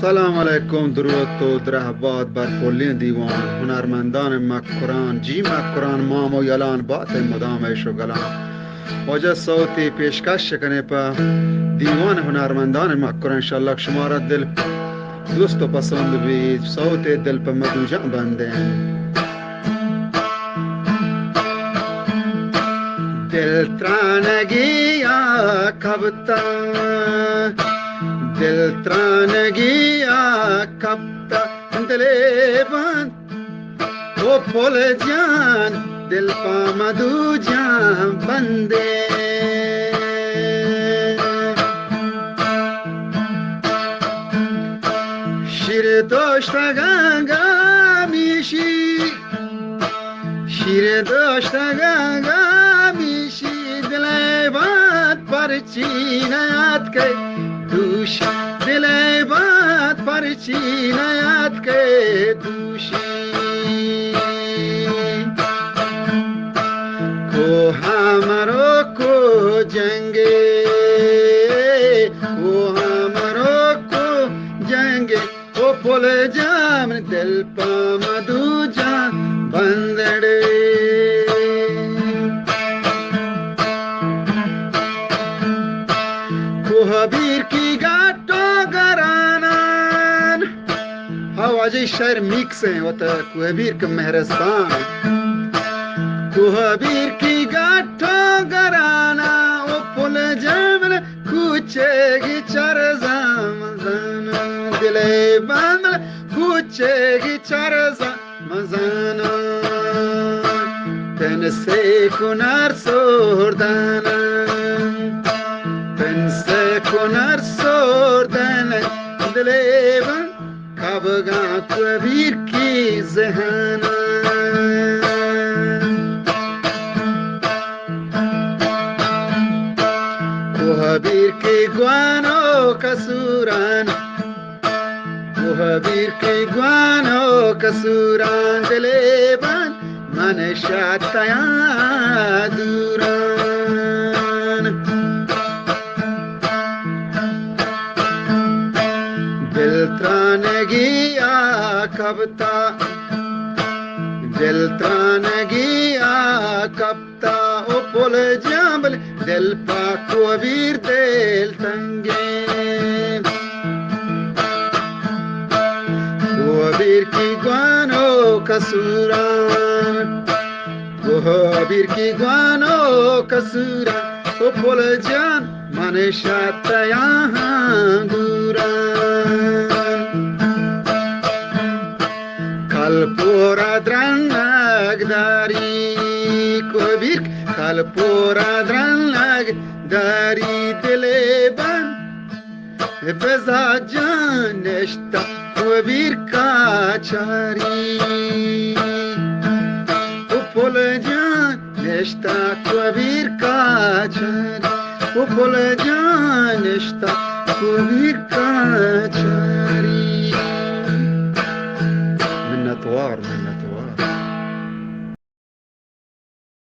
سلام علیکم، درود و درهباد بر کلین دیوان هنرمندان مکران جی مکران مام و یلان بات مدام عیش و گلان واجه صوتی پیشکش شکنه پا دیوان هنرمندان مکران. انشالله که شما را دل دوست و پسند بید، صوت دل پا مدو جان بنده. دل ترانگی کبتا، دل ترانگی کبتا دلی بند او پل جان دل پا مدو جان بنده. شیر داشتگانگا میشی، شیر داشتگانگا میشی دلی بند پرچی نیاد که دوش، دلی بند پرچی نیاد که دوشی. کو همرو کو جنگه، کو همرو کو جنگه او پل جام دل پا مدو جان بندڑے. کوهبیر کی گاٹو گرانان ہواجی شہر میکس ہیں وطا کوهبیر کا مہرستان. کوهبیر کی گاٹو گرانا او پل جمل کوچے گی چرزام زانا دلے بندل کوچے گی چرزام زانا. تن سے کنار سوردانا، تن سے کنار سوردانا دلے بند کبگا کوهبیر کی ذہانا. کوهبیر کی گوانو کسوران، کوهبیر کی گوانو کسوران دلی بند من شاتیا دوران. دل ترانگی کبتا، دل ترانگی کبتا او پل جامبل دل پا کوهبیر دل تنگے. کوهبیر کی گوانو کسوران، کوهبیر کی گوانو کسوران او پل جان من شاتیا دوران. کلپورا درنگ داری کوهبیر، کلپورا درنگ داری دلی بند بزا جان نشتا کوهبیر کا چاری. او پل جان نشتا کوهبیر کا چاری، او پل